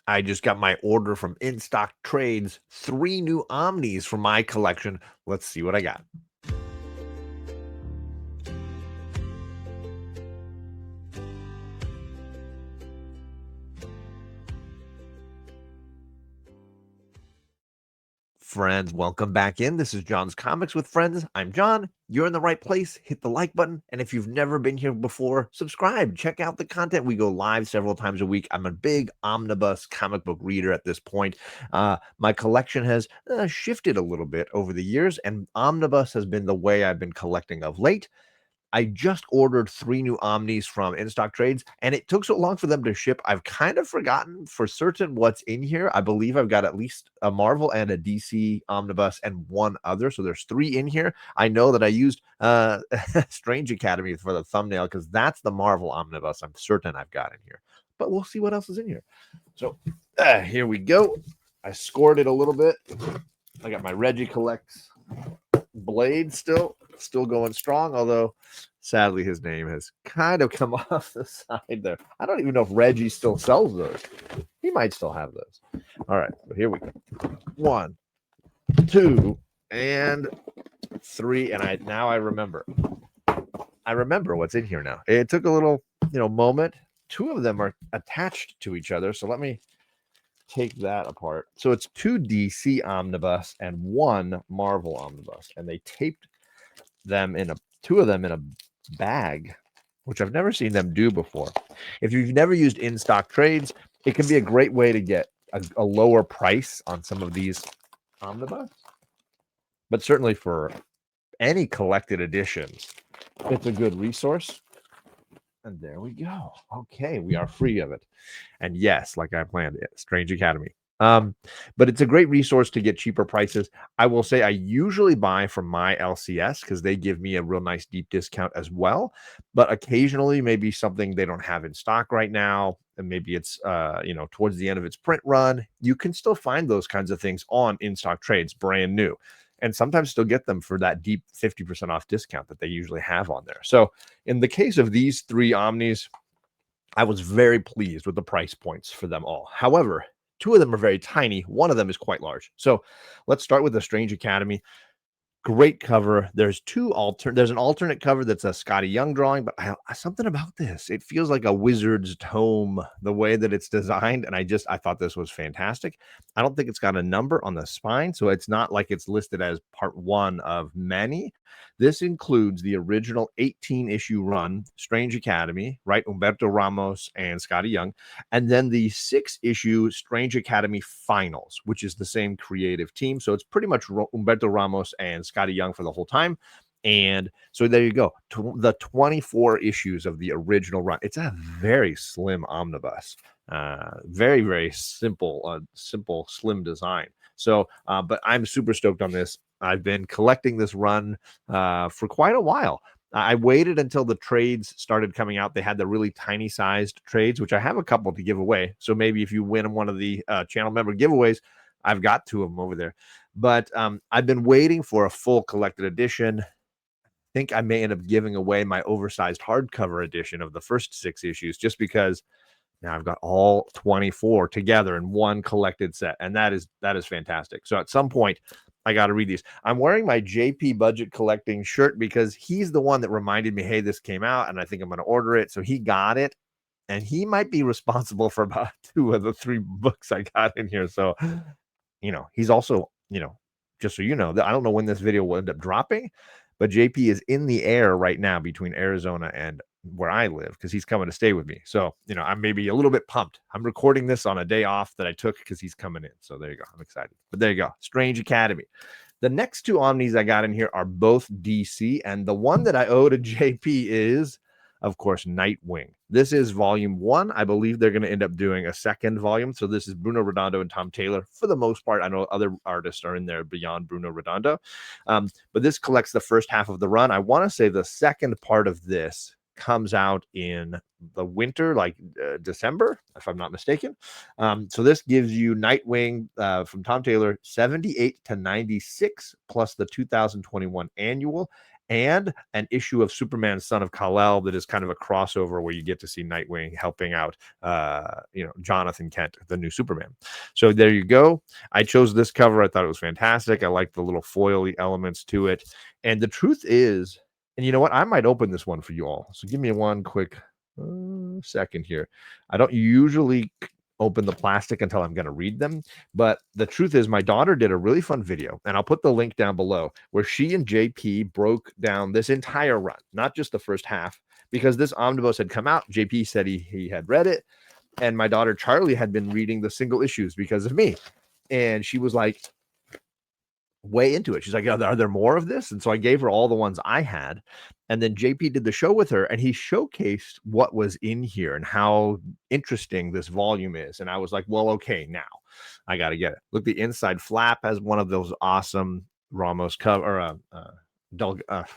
I just got my order from In Stock Trades, 3 new Omnis for my collection. Let's see what I got. Friends, welcome back in. This is John's Comics with Friends. I'm John. You're in the right place. Hit the like button. And if you've never been here before, subscribe. Check out the content. We go live several times a week. I'm a big Omnibus comic book reader at this point. My collection has shifted a little bit over the years, and Omnibus has been the way I've been collecting of late. I just ordered 3 new Omnis from In Stock Trades, and it took so long for them to ship. I've kind of forgotten for certain what's in here. I believe I've got at least a Marvel and a DC Omnibus and one other. So there's 3 in here. I know that I used Strange Academy for the thumbnail because that's the Marvel Omnibus I'm certain I've got in here. But we'll see what else is in here. So here we go. I scored it a little bit. I got my Reggie Collects Blade still going strong, although sadly his name has kind of come off the side there. I don't even know if Reggie still sells those. He might still have those. All right, so here we go. 1, 2, and 3, and I remember. I remember what's in here now. It took a little, moment. 2 of them are attached to each other, so let me take that apart. So it's 2 DC Omnibus and 1 Marvel Omnibus, and they taped them 2 of them in a bag, which I've never seen them do before. If you've never used In Stock Trades, it can be a great way to get a lower price on some of these Omnibus, but certainly for any collected editions, it's a good resource. And there we go. Okay, we are free of it. And yes, like I planned it, Strange Academy. But it's a great resource to get cheaper prices. I will say I usually buy from my LCS because they give me a real nice deep discount as well. But occasionally, maybe something they don't have in stock right now, and maybe it's towards the end of its print run, you can still find those kinds of things on In Stock Trades, brand new, and sometimes still get them for that deep 50% off discount that they usually have on there. So in the case of these 3 Omnis, I was very pleased with the price points for them all. However, 2 of them are very tiny. 1 of them is quite large. So let's start with the Strange Academy. Great cover. There's an alternate cover that's a Scotty Young drawing, but something about this. It feels like a wizard's tome, the way that it's designed, and I thought this was fantastic. I don't think it's got a number on the spine, so it's not like it's listed as part 1 of many. This includes the original 18-issue run, Strange Academy, right? Humberto Ramos and Scotty Young, and then the 6-issue Strange Academy Finals, which is the same creative team. So it's pretty much Humberto Ramos and Scotty Young for the whole time. And so there you go. The 24 issues of the original run. It's a very slim omnibus. Very, very simple, slim design. So, but I'm super stoked on this. I've been collecting this run for quite a while. I waited until the trades started coming out. They had the really tiny sized trades, which I have a couple to give away. So maybe if you win one of the channel member giveaways, I've got 2 of them over there. But I've been waiting for a full collected edition. I think I may end up giving away my oversized hardcover edition of the first 6 issues just because now I've got all 24 together in one collected set. And that is fantastic. So at some point, I got to read these. I'm wearing my JP Budget Collecting shirt because he's the one that reminded me, hey, this came out and I think I'm going to order it. So he got it. And he might be responsible for about 2 of the 3 books I got in here. So, he's also, just so you know, I don't know when this video will end up dropping, but JP is in the air right now between Arizona and where I live because he's coming to stay with me. So, I'm maybe a little bit pumped. I'm recording this on a day off that I took because he's coming in. So there you go. I'm excited. But there you go. Strange Academy. The next 2 Omnis I got in here are both DC, and the one that I owe to JP is, of course, Nightwing. This is volume 1. I believe they're going to end up doing a second volume. So this is Bruno Redondo and Tom Taylor. For the most part, I know other artists are in there beyond Bruno Redondo. But this collects the first half of the run. I want to say the second part of this comes out in the winter, like December, if I'm not mistaken. So this gives you Nightwing from Tom Taylor, 78 to 96, plus the 2021 annual. and an issue of Superman, Son of Kal-El, that is kind of a crossover where you get to see Nightwing helping out, Jonathan Kent, the new Superman. So there you go. I chose this cover. I thought it was fantastic. I like the little foily elements to it. And the truth is, and you know what? I might open this one for you all. So give me one quick second here. I don't usually open the plastic until I'm going to read them. But the truth is, my daughter did a really fun video, and I'll put the link down below, where she and JP broke down this entire run, not just the first half, because this omnibus had come out. JP said he had read it, and my daughter Charlie had been reading the single issues because of me. And she was like way into it. She's like, are there more of this? And so I gave her all the ones I had. And then JP did the show with her, and he showcased what was in here and how interesting this volume is. And I was like, well, okay, now I got to get it. Look, the inside flap has one of those awesome Ramos cover, oh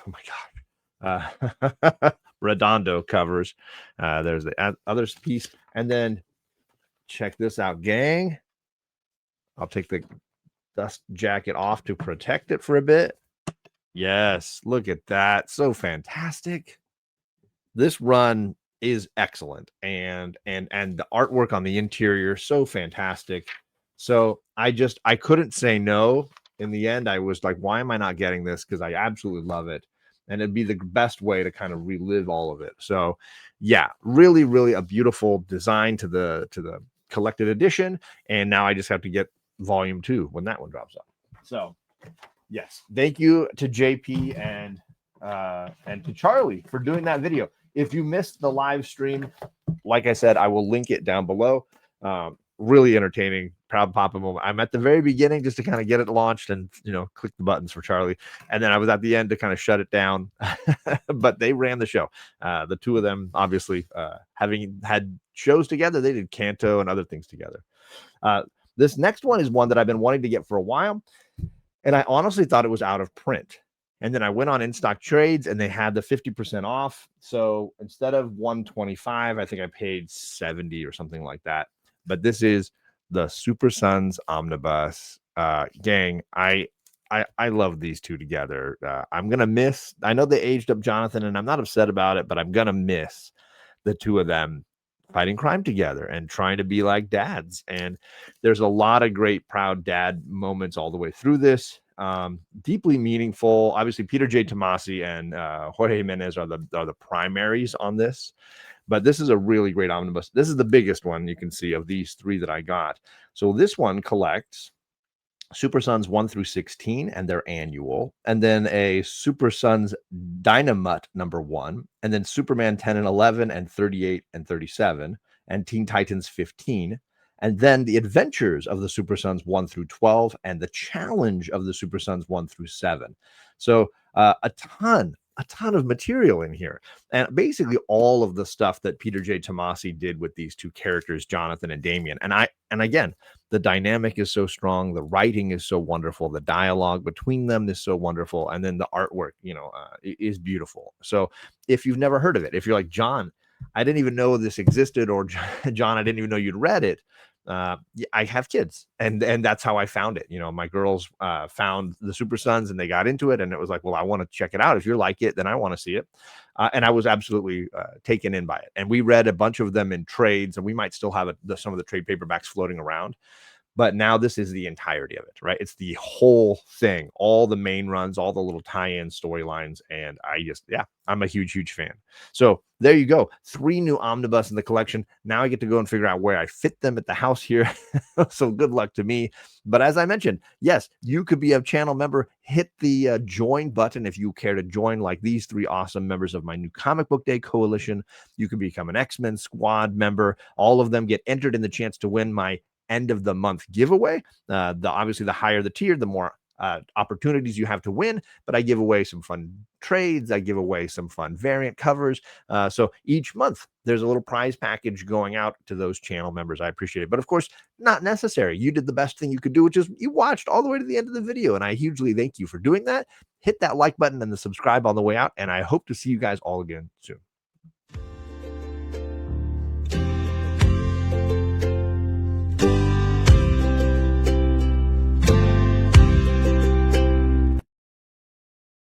my God, Redondo covers. There's the other piece. And then check this out, gang. I'll take the dust jacket off to protect it for a bit. Yes, look at that. So fantastic. This run is excellent, and the artwork on the interior so fantastic. So I couldn't say no. In the end, I was like, why am I not getting this? Because I absolutely love it, and it'd be the best way to kind of relive all of it. So yeah, really, really a beautiful design to the collected edition. And now I just have to get volume 2 when that one drops up. So yes, thank you to JP and to Charlie for doing that video. If you missed the live stream, like I said, I will link it down below. Really entertaining, proud papa moment. I'm at the very beginning just to kind of get it launched and click the buttons for Charlie, and then I was at the end to kind of shut it down. But they ran the show. The two of them, obviously, having had shows together, they did Canto and other things together. This next one is one that I've been wanting to get for a while, and I honestly thought it was out of print. And then I went on In Stock Trades, and they had the 50% off. So instead of $125, I think I paid $70 or something like that. But this is the Super Sons Omnibus. Gang, I love these two together. I'm gonna miss. I know they aged up Jonathan, and I'm not upset about it, but I'm gonna miss the two of them fighting crime together and trying to be like dads. And there's a lot of great proud dad moments all the way through this. Deeply meaningful. Obviously, Peter J. Tomasi and Jorge Jimenez are the primaries on this. But this is a really great omnibus. This is the biggest one you can see of these three that I got. So this one collects Super Sons 1 through 16 and their annual, and then a Super Sons Dynamut #1, and then Superman 10 and 11 and 38 and 37, and Teen Titans 15, and then the Adventures of the Super Sons 1 through 12, and the Challenge of the Super Sons 1 through 7. So a ton of material in here, and basically all of the stuff that Peter J. Tomasi did with these two characters, Jonathan and Damian. And again, the dynamic is so strong, the writing is so wonderful, the dialogue between them is so wonderful, and then the artwork, is beautiful. So if you've never heard of it, if you're like, John, I didn't even know this existed, or John, I didn't even know you'd read it. I have kids, and that's how I found it. My girls found the Super Sons, and they got into it, and it was like, well, I want to check it out. If you're like it, then I want to see it. And I was absolutely taken in by it. And we read a bunch of them in trades, and we might still have some of the trade paperbacks floating around. But now this is the entirety of it, right? It's the whole thing, all the main runs, all the little tie-in storylines. And I'm a huge, huge fan. So there you go. 3 new omnibus in the collection. Now I get to go and figure out where I fit them at the house here. So good luck to me. But as I mentioned, yes, you could be a channel member. Hit the join button if you care to join, like these 3 awesome members of my new Comic Book Day Coalition. You can become an X-Men Squad member. All of them get entered in the chance to win my end of the month giveaway. Obviously, the higher the tier, the more opportunities you have to win. But I give away some fun trades. I give away some fun variant covers. So each month there's a little prize package going out to those channel members. I appreciate it. But of course, not necessary. You did the best thing you could do, which is you watched all the way to the end of the video. And I hugely thank you for doing that. Hit that like button and the subscribe on the way out. And I hope to see you guys all again soon.